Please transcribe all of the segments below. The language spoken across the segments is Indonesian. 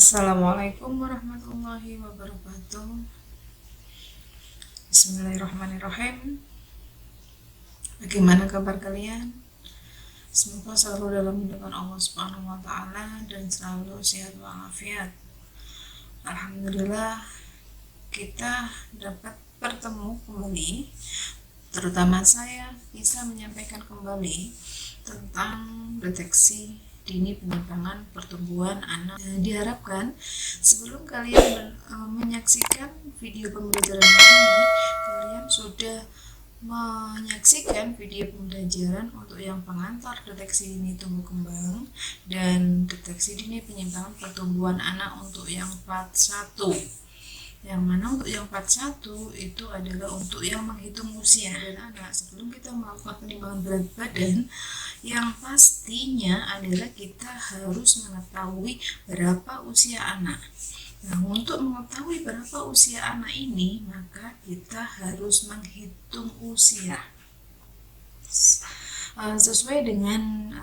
Assalamualaikum warahmatullahi wabarakatuh. Bismillahirrahmanirrahim. Bagaimana kabar kalian? Semoga selalu dalam lindungan Allah Subhanahu wa taala dan selalu sehat walafiat. Alhamdulillah kita dapat bertemu kembali, terutama saya bisa menyampaikan kembali tentang deteksi dini penyimpangan pertumbuhan anak. Diharapkan sebelum kalian menyaksikan video pembelajaran ini, kalian sudah menyaksikan video pembelajaran untuk yang pengantar deteksi dini tumbuh kembang dan deteksi dini penyimpangan pertumbuhan anak untuk yang part 1. Yang mana untuk yang part 1 itu adalah untuk yang menghitung usia dan anak. Sebelum kita melakukan penimbangan berat badan, yang pastinya adalah kita harus mengetahui berapa usia anak. Nah, untuk mengetahui berapa usia anak ini, maka kita harus menghitung usia. Sesuai dengan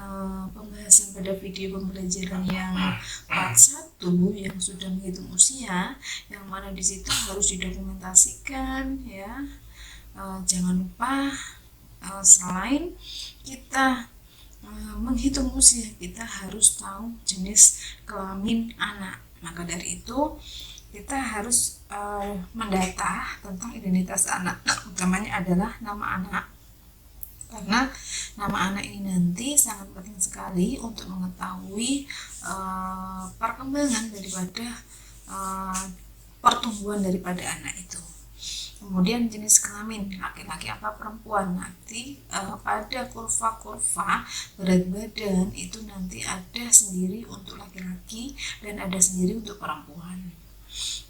pembahasan pada video pembelajaran yang part 1 yang sudah menghitung usia, yang mana di situ harus didokumentasikan ya. Jangan lupa selain kita menghitung usia, kita harus tahu jenis kelamin anak. Maka dari itu kita harus mendata tentang identitas anak, utamanya adalah nama anak, karena nama anak ini nanti sangat penting sekali untuk mengetahui perkembangan daripada pertumbuhan daripada anak itu. Kemudian jenis kelamin, laki-laki apa perempuan, nanti pada kurva-kurva berat badan itu nanti ada sendiri untuk laki-laki dan ada sendiri untuk perempuan.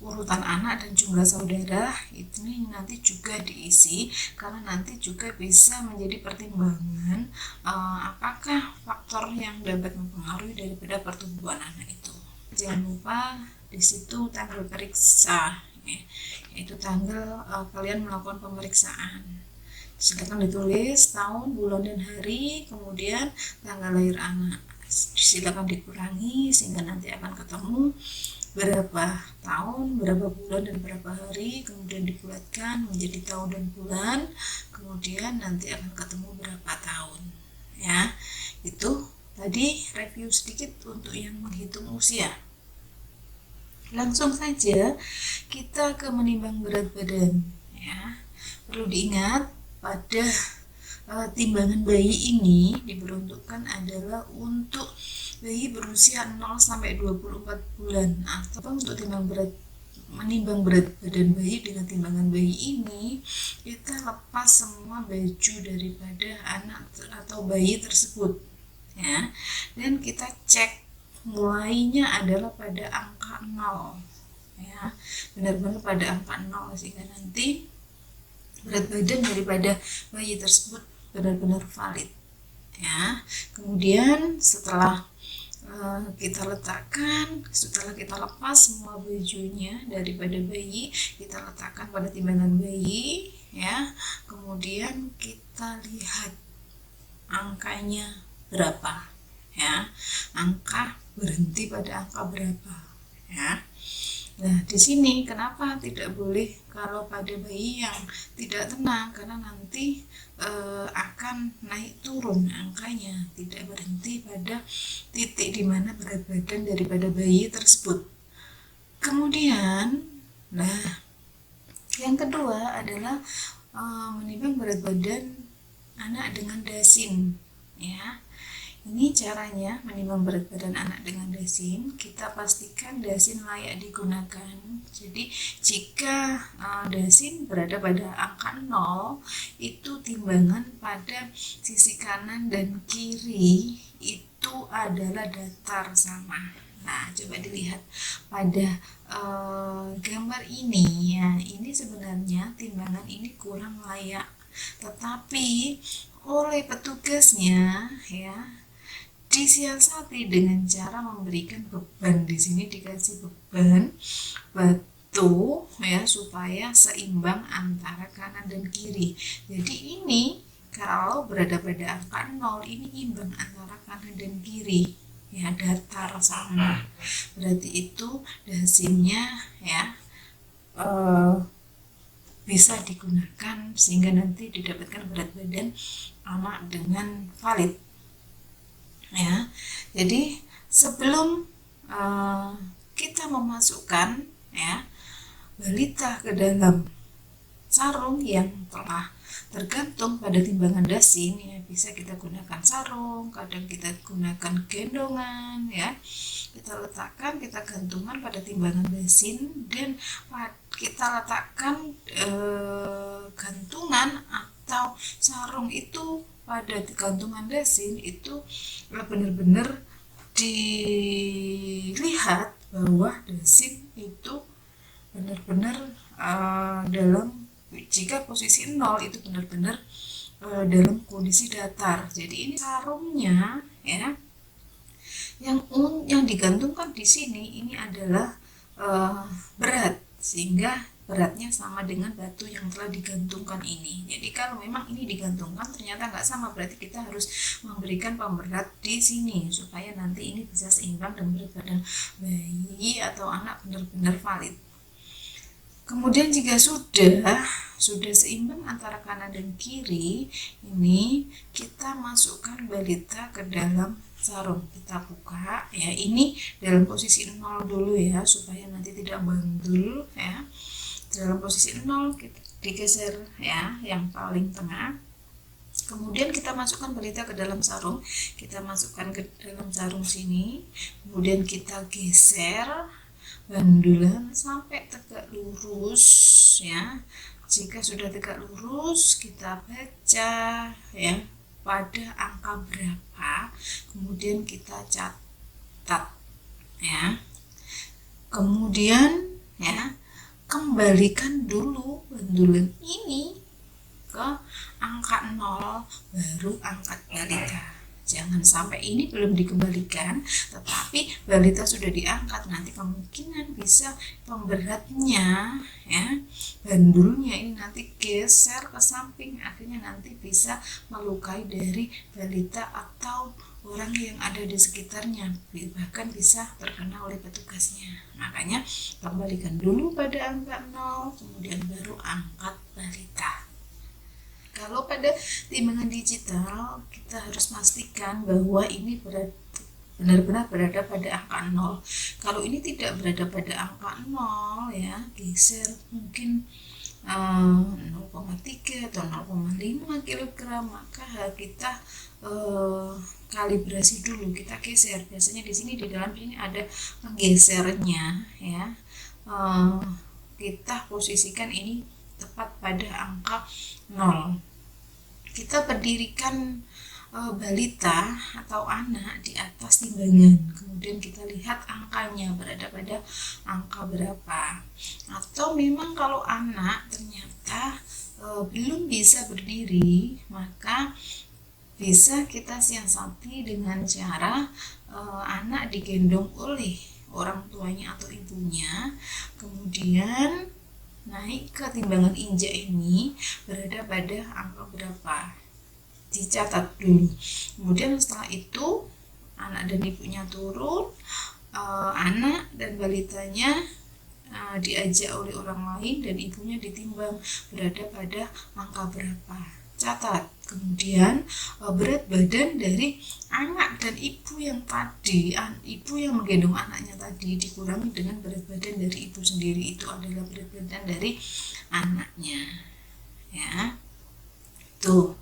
Urutan anak dan jumlah saudara ini nanti juga diisi, karena nanti juga bisa menjadi pertimbangan apakah faktor yang dapat mempengaruhi daripada pertumbuhan anak itu. Jangan lupa di situ tanggal periksa, yaitu tanggal kalian melakukan pemeriksaan. Silakan ditulis tahun, bulan, dan hari, kemudian tanggal lahir anak. Silakan dikurangi sehingga nanti akan ketemu berapa tahun, berapa bulan, dan berapa hari, kemudian dibulatkan menjadi tahun dan bulan, kemudian nanti akan ketemu berapa tahun. Ya, itu tadi review sedikit untuk yang menghitung usia. Langsung saja kita ke menimbang berat badan ya. Perlu diingat pada timbangan bayi ini diperuntukkan adalah untuk bayi berusia 0 sampai 24 bulan, atau untuk menimbang berat badan bayi dengan timbangan bayi ini kita lepas semua baju daripada anak atau bayi tersebut ya, dan kita cek mulainya adalah pada angka 0 ya, benar-benar pada angka 0 sehingga nanti berat badan daripada bayi tersebut benar-benar valid ya. Kemudian setelah kita letakkan, setelah kita lepas semua bajunya daripada bayi, kita letakkan pada timbangan bayi ya, kemudian kita lihat angkanya berapa ya, angka berhenti pada angka berapa ya. Nah, di sini kenapa tidak boleh kalau pada bayi yang tidak tenang, karena nanti akan naik turun angkanya, tidak berhenti pada titik di mana berat badan daripada bayi tersebut. Kemudian, nah, yang kedua adalah menimbang berat badan anak dengan dasin ya. Ini caranya menimbang berat badan anak dengan dasin. Kita pastikan dasin layak digunakan. Jadi jika dasin berada pada angka 0, itu timbangan pada sisi kanan dan kiri itu adalah datar sama. Nah, coba dilihat pada gambar ini ya. Ini sebenarnya timbangan ini kurang layak, tetapi oleh petugasnya ya disiasati dengan cara memberikan beban. Di sini dikasih beban batu ya supaya seimbang antara kanan dan kiri. Jadi ini kalau berada pada angka 0 ini imbang antara kanan dan kiri ya, datar sama. Berarti itu dasimnya ya bisa digunakan sehingga nanti didapatkan berat badan anak dengan valid ya. Jadi sebelum kita memasukkan ya balita ke dalam sarung yang telah tergantung pada timbangan dasim ya, bisa kita gunakan sarung, kadang kita gunakan gendongan ya, kita letakkan, kita gantungkan pada timbangan dasim, dan kita letakkan gantungan atau sarung itu pada gantungan dasim itu benar-benar dilihat bahwa dasim itu benar-benar dalam, jika posisi 0 itu benar-benar dalam kondisi datar. Jadi ini sarungnya ya, yang digantungkan di sini ini adalah berat, sehingga beratnya sama dengan batu yang telah digantungkan ini. Jadi kalau memang ini digantungkan ternyata nggak sama, berarti kita harus memberikan pemberat di sini supaya nanti ini bisa seimbang dan berat badan bayi atau anak benar-benar valid. Kemudian jika sudah seimbang antara kanan dan kiri, ini kita masukkan balita ke dalam sarung, kita buka ya, ini dalam posisi 0 dulu ya supaya nanti tidak bandul ya. Dalam posisi 0 kita digeser ya yang paling tengah, kemudian kita masukkan balita ke dalam sarung, kita masukkan ke dalam sarung sini, kemudian kita geser bandulan sampai tegak lurus ya. Jika sudah tegak lurus, kita baca ya pada angka berapa, kemudian kita catat ya. Kemudian ya kembalikan dulu bandulan ini ke angka 0 baru angkat balita. Jangan sampai ini belum dikembalikan tetapi balita sudah diangkat, nanti kemungkinan bisa pemberatnya ya, bandulnya ini nanti geser ke samping, akhirnya nanti bisa melukai dari balita atau orang yang ada di sekitarnya, bahkan bisa terkena oleh petugasnya. Makanya kembalikan dulu pada angka 0 kemudian baru angkat balita. Kalau pada timbangan digital kita harus pastikan bahwa ini benar-benar berada pada angka 0. Kalau ini tidak berada pada angka 0 ya, geser mungkin 0,3 atau 0,5 kg, maka kita kalibrasi dulu, kita geser. Biasanya di sini di dalam ini ada penggesernya ya. Kita posisikan ini tepat pada angka 0. Kita berdirikan balita atau anak di atas timbangan, kemudian kita lihat angkanya berada pada angka berapa. Atau memang kalau anak ternyata belum bisa berdiri, maka bisa kita siasati dengan cara anak digendong oleh orang tuanya atau ibunya, kemudian naik ke timbangan injak ini berada pada angka berapa, dicatat dulu. Kemudian setelah itu anak dan ibunya turun, anak dan balitanya diajak oleh orang lain dan ibunya ditimbang berada pada angka berapa, catat. Kemudian berat badan dari anak dan ibu yang tadi, ibu yang menggendong anaknya tadi dikurangi dengan berat badan dari ibu sendiri, itu adalah berat badan dari anaknya ya. Tuh.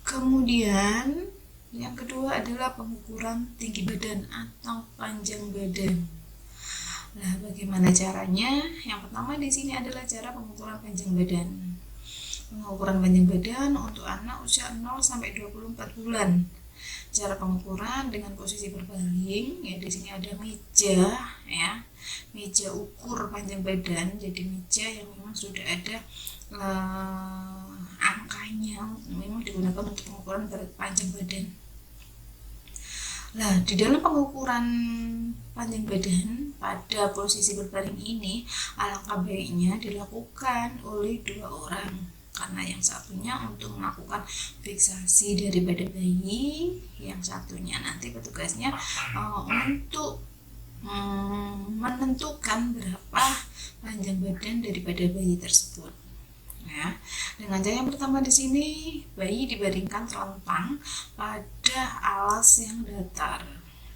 Kemudian yang kedua adalah pengukuran tinggi badan atau panjang badan. Nah, bagaimana caranya? Yang pertama di sini adalah cara pengukuran panjang badan. Pengukuran panjang badan untuk anak usia 0 sampai 24 bulan. Cara pengukuran dengan posisi berbaring ya, di sini ada meja ya. Meja ukur panjang badan, jadi meja yang memang sudah ada angkanya, memang digunakan untuk pengukuran berat panjang badan. Nah, di dalam pengukuran panjang badan pada posisi berbaring ini, alangkah baiknya dilakukan oleh 2 orang karena yang satunya untuk melakukan fiksasi daripada bayi, yang satunya nanti petugasnya untuk menentukan berapa panjang badan daripada bayi tersebut. Ya, dengan cara yang pertama di sini, bayi dibaringkan terlentang pada alas yang datar.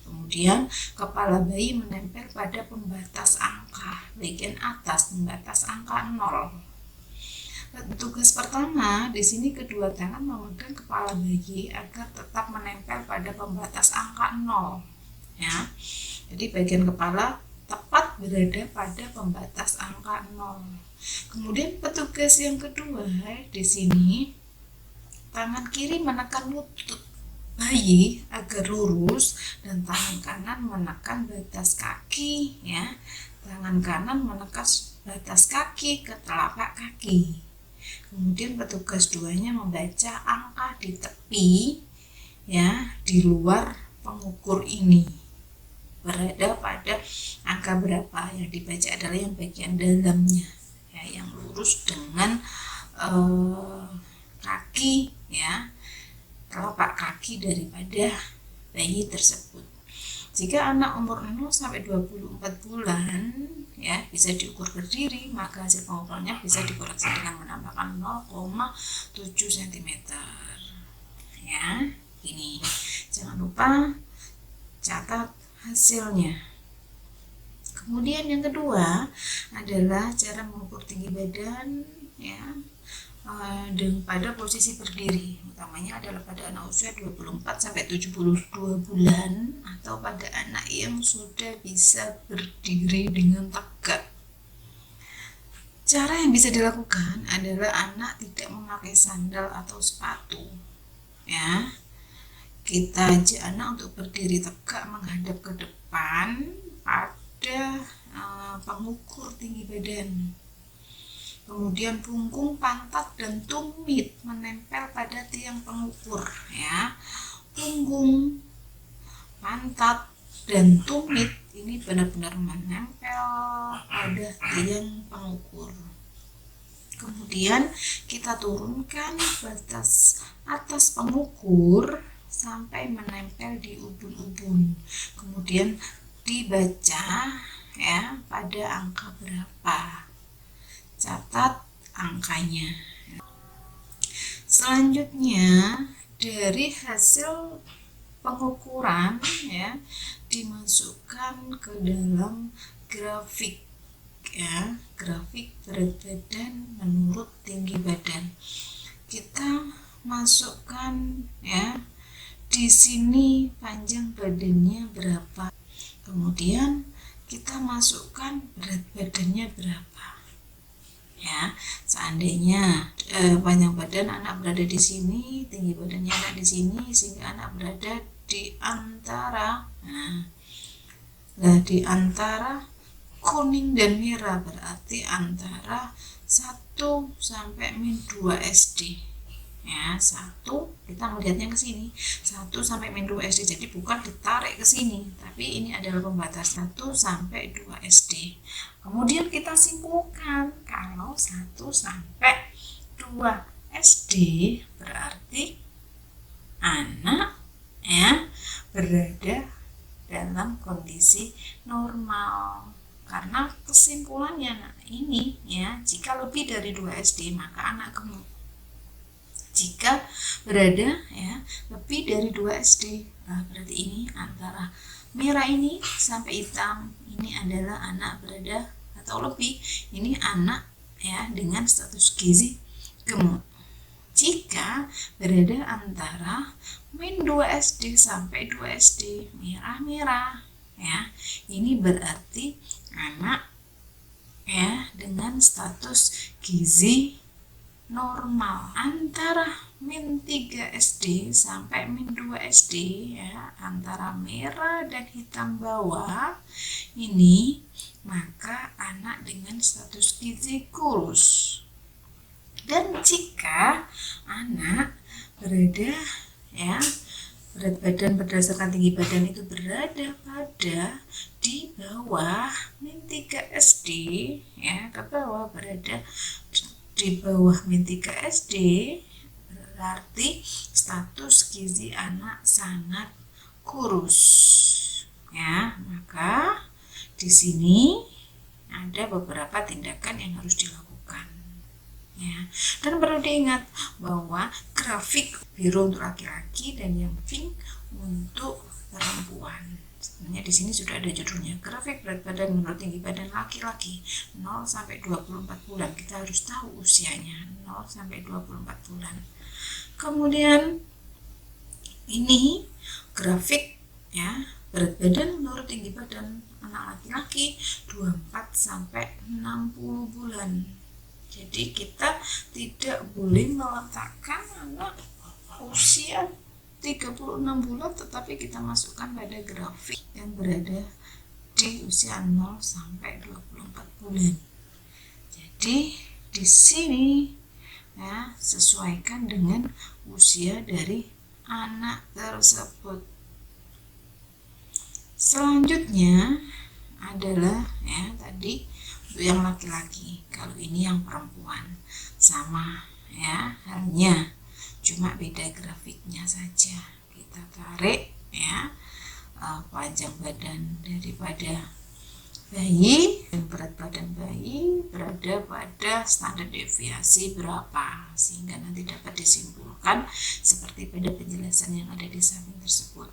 Kemudian kepala bayi menempel pada pembatas angka bagian atas, pembatas angka 0. Tugas pertama di sini, kedua tangan memegang kepala bayi agar tetap menempel pada pembatas angka 0. Ya, jadi bagian kepala tepat berada pada pembatas angka 0. Kemudian petugas yang kedua di sini, tangan kiri menekan lutut bayi agar lurus dan tangan kanan menekan batas kaki, ya. Tangan kanan menekan batas kaki ke telapak kaki. Kemudian petugas duanya membaca angka di tepi, ya, di luar pengukur ini. Berada pada angka berapa, yang dibaca adalah yang bagian dalamnya, ya, yang lurus dengan kaki, ya, telapak kaki daripada bayi tersebut. Jika anak umur 0 sampai 24 bulan, ya, bisa diukur berdiri, maka hasil pengukurannya bisa dikoreksi dengan menambahkan 0,7 cm. Ya, ini jangan lupa catat hasilnya. Kemudian yang kedua adalah cara mengukur tinggi badan, ya, pada posisi berdiri, utamanya adalah pada anak usia 24 sampai 72 bulan atau pada anak yang sudah bisa berdiri dengan tegak. Cara yang bisa dilakukan adalah anak tidak memakai sandal atau sepatu, ya. Kita ajak anak untuk berdiri tegak menghadap ke depan pada pengukur tinggi badan. Kemudian punggung, pantat, dan tumit menempel pada tiang pengukur, ya. Punggung, pantat, dan tumit ini benar-benar menempel pada tiang pengukur. Kemudian kita turunkan batas atas pengukur sampai menempel di ubun-ubun. Kemudian dibaca, ya, pada angka berapa. Catat angkanya. Selanjutnya, dari hasil pengukuran, ya, dimasukkan ke dalam grafik, ya, grafik berat badan menurut tinggi badan. Kita masukkan, ya, di sini panjang badannya berapa. Kemudian kita masukkan berat badannya berapa. Ya, seandainya panjang badan anak berada di sini, tinggi badannya anak di sini, sehingga anak berada di antara, di antara kuning dan merah, berarti antara 1 sampai min 2 SD. Ya, 1, kita melihatnya ke sini, 1 sampai min 2 SD, jadi bukan ditarik ke sini, tapi ini adalah pembatas 1 sampai 2 SD. Kemudian kita simpulkan kalau 1 sampai 2 SD berarti anak, ya, berada dalam kondisi normal. Karena kesimpulannya, nah, ini, ya, jika lebih dari 2 SD maka anak gemuk. Jika berada, ya, lebih dari 2 SD, berarti ini antara merah ini sampai hitam, ini adalah anak berada atau lebih, ini anak, ya, dengan status gizi gemuk. Jika berada antara min 2 SD sampai 2 SD, merah-merah, ya, ini berarti anak, ya, dengan status gizi normal. Antara min 3 SD sampai min 2 SD, ya, antara merah dan hitam bawah ini, maka anak dengan status gizi kurus. Dan jika anak berada, ya, berat badan berdasarkan tinggi badan itu berada pada di bawah min 3 SD, ya, ke bawah berada di bawah min 3 SD berarti status gizi anak sangat kurus. Ya, maka di sini ada beberapa tindakan yang harus dilakukan. Ya, dan perlu diingat bahwa grafik biru untuk laki-laki dan yang pink untuk perempuan. Sebenarnya di sini sudah ada judulnya, grafik berat badan menurut tinggi badan laki-laki 0 sampai 24 bulan. Kita harus tahu usianya 0 sampai 24 bulan. Kemudian ini grafik ya berat badan menurut tinggi badan anak laki-laki 24 sampai 60 bulan. Jadi kita tidak boleh meletakkan anak usia 36 bulan tetapi kita masukkan pada grafik yang berada di usia 0 sampai 24 bulan. Jadi di sini ya sesuaikan dengan usia dari anak tersebut. Selanjutnya adalah ya tadi untuk yang laki-laki. Kalau ini yang perempuan sama ya halnya, cuma beda grafiknya saja. Kita tarik ya panjang badan daripada bayi dan berat badan bayi berada pada standar deviasi berapa, sehingga nanti dapat disimpulkan seperti pada penjelasan yang ada di samping tersebut.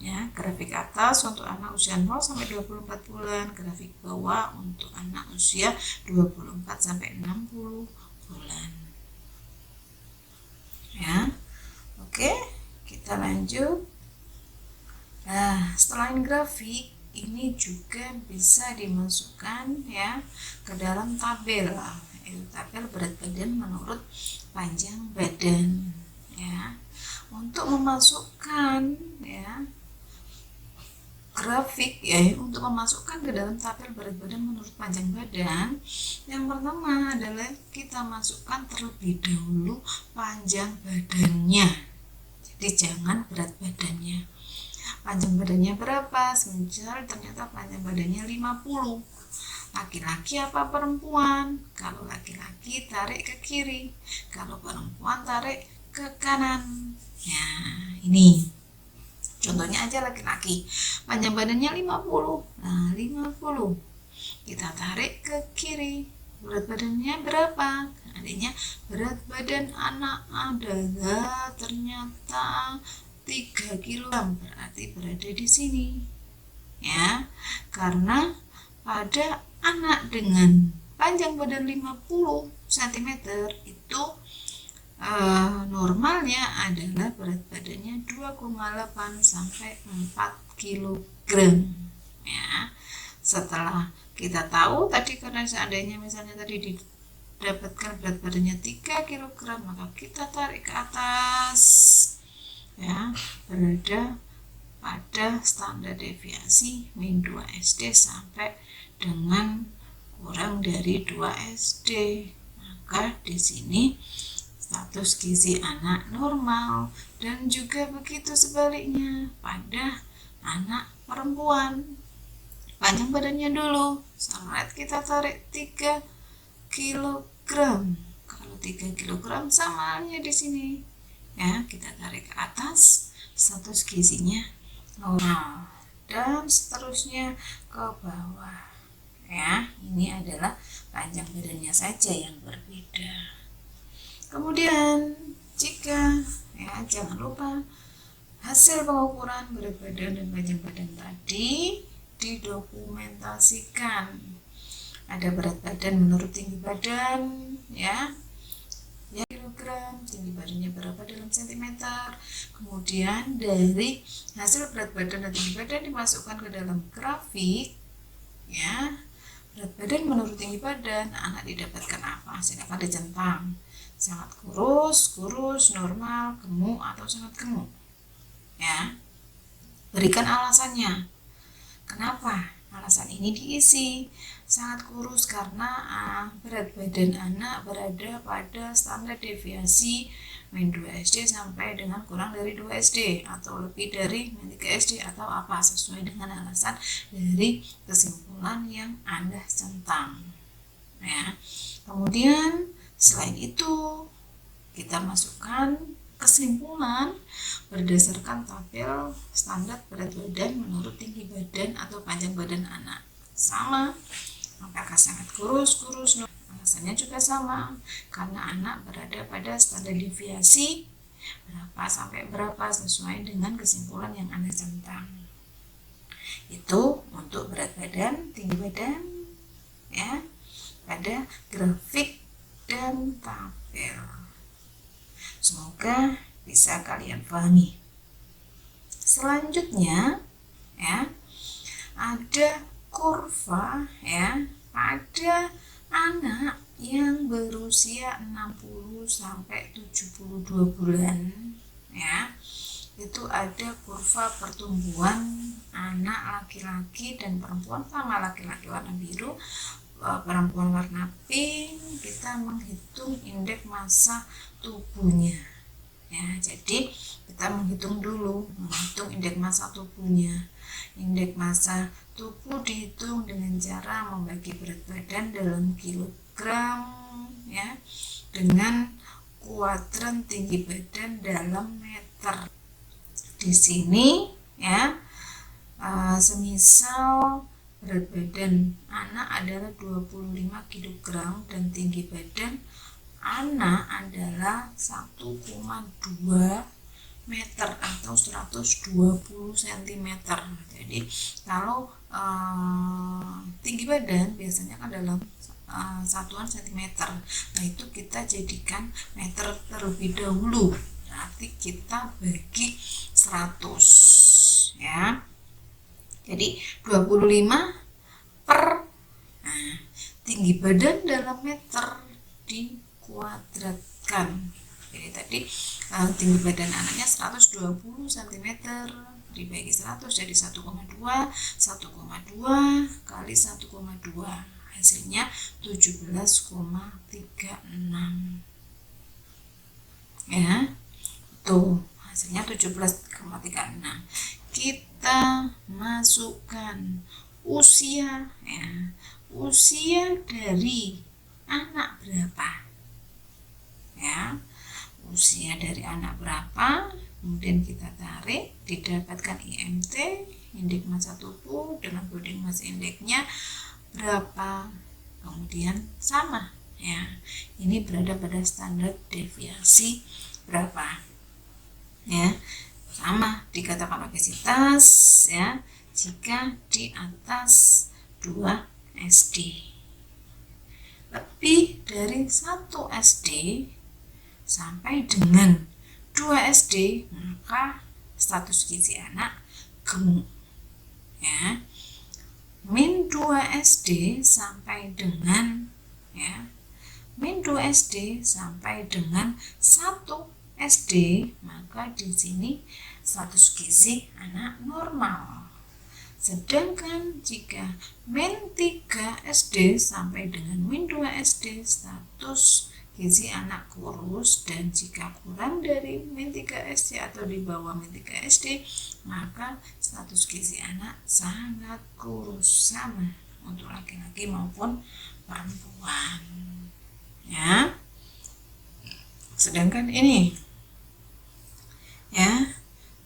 Ya, grafik atas untuk anak usia 0 sampai 24 bulan, grafik bawah untuk anak usia 24 sampai 60 bulan. Ya. Oke, kita lanjut. Nah, selain grafik ini juga bisa dimasukkan ya ke dalam tabel, yaitu tabel berat badan menurut panjang badan ya. Untuk memasukkan ya grafik ya untuk memasukkan ke dalam tabel berat badan menurut panjang badan, yang pertama adalah kita masukkan terlebih dahulu panjang badannya. Jadi jangan berat badannya. Panjang badannya berapa? Semisal ternyata panjang badannya 50. Laki-laki apa perempuan? Kalau laki-laki tarik ke kiri, kalau perempuan tarik ke kanan. Ya, ini contohnya aja laki-laki. Panjang badannya 50. Nah, 50. Kita tarik ke kiri. Berat badannya berapa? Adanya berat badan anak adalah ternyata 3 kg, berarti berada di sini ya, karena pada anak dengan panjang badan 50 cm itu normalnya adalah berat badannya 2,8 sampai 4 kg ya. Setelah kita tahu tadi, karena seandainya misalnya tadi didapatkan berat badannya 3 kg, maka kita tarik ke atas ya, berada pada standar deviasi min 2 SD sampai dengan kurang dari 2 SD. Maka di sini status gizi anak normal, dan juga begitu sebaliknya pada anak perempuan. Panjang badannya dulu, sangat kita tarik 3 kg. Kalau 3 kg sama halnya di sini. Ya, kita tarik ke atas, status gizinya normal, dan seterusnya ke bawah ya. Ini adalah panjang badannya saja yang berbeda. Kemudian jika ya jangan lupa hasil pengukuran berat badan dan panjang badan tadi didokumentasikan. Ada berat badan menurut tinggi badan ya kilogram, tinggi badannya berapa dalam sentimeter. Kemudian dari hasil berat badan dan tinggi badan dimasukkan ke dalam grafik ya. Berat badan menurut tinggi badan anak didapatkan apa? Silakan dicentang. Sangat kurus, normal, gemuk, atau sangat gemuk ya. Berikan alasannya. Kenapa alasan ini diisi? Sangat kurus karena berat badan anak berada pada standar deviasi min 2 SD sampai dengan kurang dari 2 SD, atau lebih dari min 3 SD, atau apa, sesuai dengan alasan dari kesimpulan yang Anda centang ya. Kemudian Selain itu, kita masukkan kesimpulan berdasarkan tabel standar berat badan menurut tinggi badan atau panjang badan anak. Sama, apakah sangat kurus? Alasannya juga sama, karena anak berada pada standar deviasi berapa sampai berapa sesuai dengan kesimpulan yang Anda centang. Itu untuk berat badan, tinggi badan, ya, pada grafik dan tabel. Semoga bisa kalian pahami. Selanjutnya, ya, ada kurva, ya, pada anak yang berusia 60 sampai 72 bulan, ya. Itu ada kurva pertumbuhan anak laki-laki dan perempuan, sama laki-laki warna biru, perempuan warna pink. Kita menghitung indeks massa tubuhnya, ya. Jadi kita menghitung indeks massa tubuhnya. Indeks massa tubuh dihitung dengan cara membagi berat badan dalam kilogram, ya, dengan kuadran tinggi badan dalam meter. Di sini, ya, semisal berat badan anak adalah 25 kg dan tinggi badan anak adalah 1,2 meter atau 120 cm. Jadi kalau tinggi badan biasanya kan dalam satuan cm. Nah, itu kita jadikan meter terlebih dahulu. Berarti kita bagi 100, ya. Jadi 25 per tinggi badan dalam meter dikuadratkan. Jadi tadi tinggi badan anaknya 120 cm dibagi 100 jadi 1,2 kali 1,2 hasilnya 17,36, ya. Tuh, hasilnya 17,36. Kita masukkan usia, ya. Usia dari anak berapa? Ya. Usia dari anak berapa? Kemudian kita tarik, didapatkan IMT, indeks massa tubuh dengan body mass indeksnya berapa? Kemudian sama, ya. Ini berada pada standar deviasi berapa? Ya, sama dikatakan obesitas, ya, jika di atas 2 SD. Lebih dari 1 SD sampai dengan 2 SD maka status gizi anak gemuk, ya. Min 2 SD sampai dengan, ya, min 2 SD sampai dengan 1 SD, maka di sini status gizi anak normal. Sedangkan jika min 3 SD sampai dengan min 2 SD, status gizi anak kurus, dan jika kurang dari min 3 SD atau di bawah min 3 SD, maka status gizi anak sangat kurus, sama untuk laki-laki maupun perempuan, ya. Sedangkan ini, ya,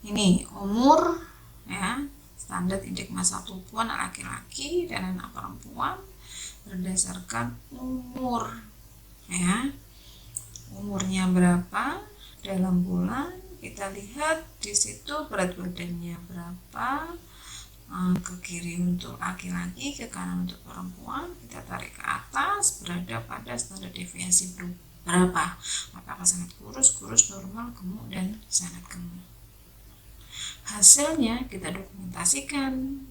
ini umur, ya, standar indeks massa tubuh anak laki-laki dan anak perempuan berdasarkan umur, ya. Umurnya berapa dalam bulan, kita lihat di situ berat badannya berapa, ke kiri untuk laki-laki, ke kanan untuk perempuan. Kita tarik ke atas, berada pada standar deviasi berapa? Apakah sangat kurus, normal, gemuk, dan sangat gemuk. Hasilnya kita dokumentasikan.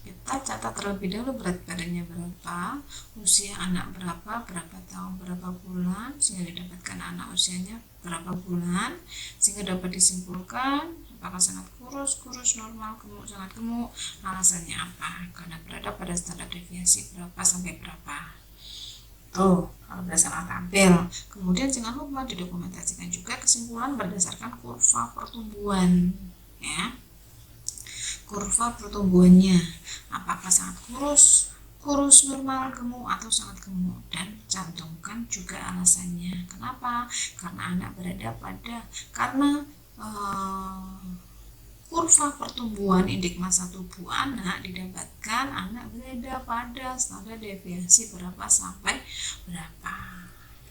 Kita catat terlebih dahulu berat badannya berapa, usia anak berapa tahun, berapa bulan, sehingga didapatkan anak usianya berapa bulan, sehingga dapat disimpulkan apakah sangat kurus, normal, gemuk, sangat gemuk. Alasannya apa? Karena berada pada standar deviasi berapa sampai berapa. Tuh, kalau berdasarkan tabel. Kemudian jangan lupa didokumentasikan juga kesimpulan berdasarkan kurva pertumbuhan, ya. Kurva pertumbuhannya apakah sangat kurus, kurus, normal, gemuk, atau sangat gemuk, dan cantumkan juga alasannya. Kenapa? Karena anak berada pada kurva pertumbuhan indeks massa tubuh anak didapatkan anak berada pada standar deviasi berapa sampai berapa.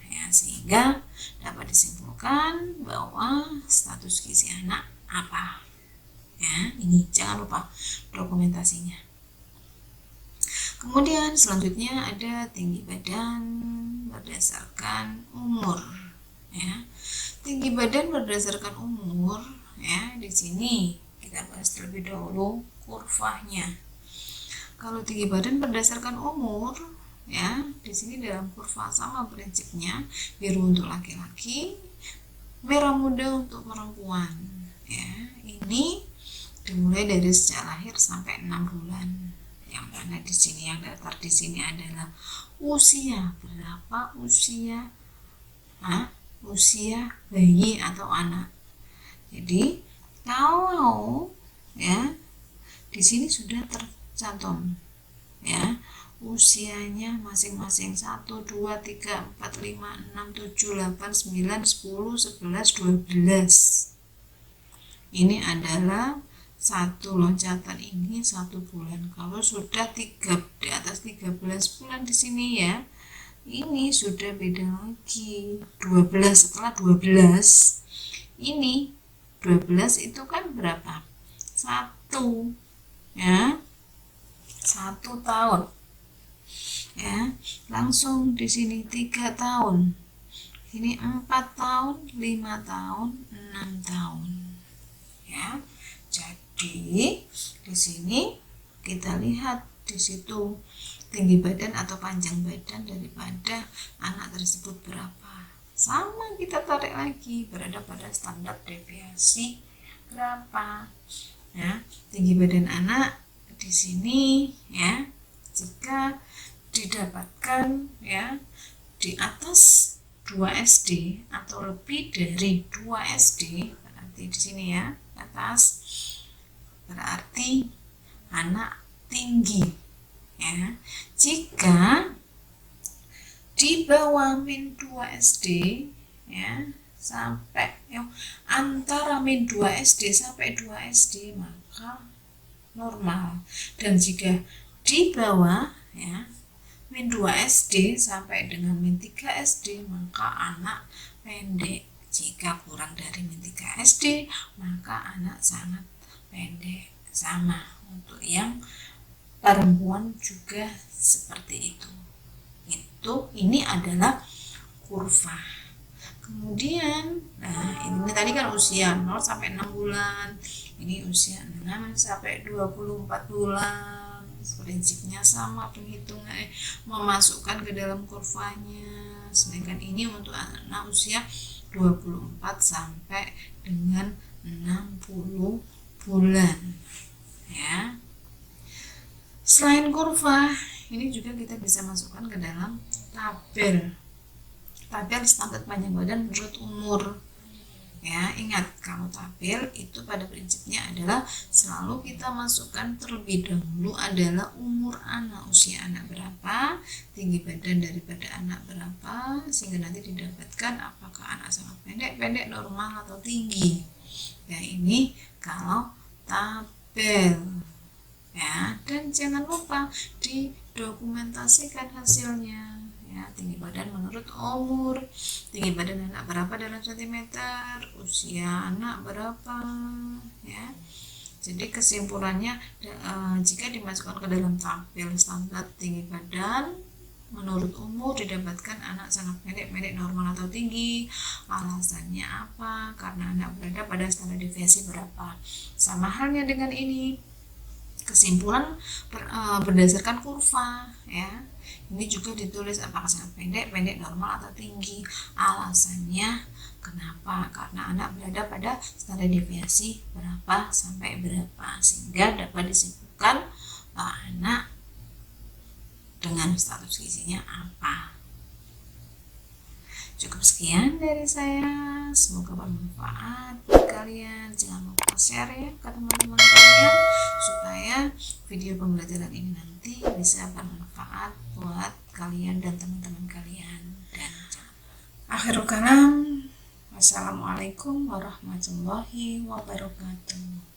Ya, sehingga dapat disimpulkan bahwa status gizi anak apa. Ya, ini jangan lupa dokumentasinya. Kemudian selanjutnya ada tinggi badan berdasarkan umur. Ya, tinggi badan berdasarkan umur. Ya, di sini kita bahas terlebih dahulu kurvanya. Kalau tinggi badan berdasarkan umur, ya, di sini dalam kurva sama prinsipnya, biru untuk laki-laki, merah muda untuk perempuan. Ya, ini dimulai dari sejak lahir sampai 6 bulan. Yang mana di sini yang datar di sini adalah usia berapa usia bayi atau anak. Jadi kalau ya di sini sudah tercantum ya usianya masing-masing 1, 2, 3, 4, 5, 6, 7, 8, 9, 10, 11, 12. Ini adalah satu loncatan ini 1 bulan. Kalau sudah di atas 13 bulan di sini ya, ini sudah beda lagi. 12 setelah 12 ini 12 itu kan berapa? 1 ya, 1 tahun ya. Langsung di sini 3 tahun, ini 4 tahun, 5 tahun, 6 tahun ya. Jadi di sini kita lihat di situ tinggi badan atau panjang badan daripada anak tersebut berapa. Sama kita tarik lagi berada pada standar deviasi berapa. Ya, tinggi badan anak di sini ya jika didapatkan ya di atas 2 SD atau lebih dari 2 SD, berarti di sini ya atas, berarti anak tinggi ya. Jika di bawah min 2 SD ya sampai antara min 2 SD sampai 2 SD maka normal, dan jika di bawah ya min 2 SD sampai dengan min 3 SD maka anak pendek. Jika kurang dari min 3 SD maka anak sangat pendek. Sama untuk yang perempuan juga seperti itu. Ini adalah kurva. Kemudian ini tadi kan usia 0 sampai 6 bulan. Ini usia 6 sampai 24 bulan. Prinsipnya sama penghitungan memasukkan ke dalam kurvanya. Sedangkan ini untuk anak usia 24 sampai dengan 60 bulan ya. Selain kurva, ini juga kita bisa masukkan ke dalam tabel standar panjang badan menurut umur ya. Ingat, kalau tabel itu pada prinsipnya adalah selalu kita masukkan terlebih dahulu adalah umur anak, usia anak berapa, tinggi badan daripada anak berapa, sehingga nanti didapatkan apakah anak sangat pendek, normal, atau tinggi ya. Ini kalau tabel ya. Dan jangan lupa didokumentasikan hasilnya ya. Tinggi badan menurut umur, tinggi badan anak berapa dalam sentimeter, usia anak berapa ya. Jadi kesimpulannya jika dimasukkan ke dalam tabel standar tinggi badan menurut umur didapatkan anak sangat pendek, normal, atau tinggi. Alasannya apa? Karena anak berada pada standar deviasi berapa. Sama halnya dengan ini, kesimpulan berdasarkan kurva ya. Ini juga ditulis apakah sangat pendek, normal, atau tinggi. Alasannya kenapa? Karena anak berada pada standar deviasi berapa sampai berapa, sehingga dapat disimpulkan anak dengan status gizinya apa. Cukup sekian dari saya, semoga bermanfaat buat kalian. Jangan lupa share ya ke teman-teman kalian supaya video pembelajaran ini nanti bisa bermanfaat buat kalian dan teman-teman kalian. Dan akhirul kalam, wassalamualaikum warahmatullahi wabarakatuh.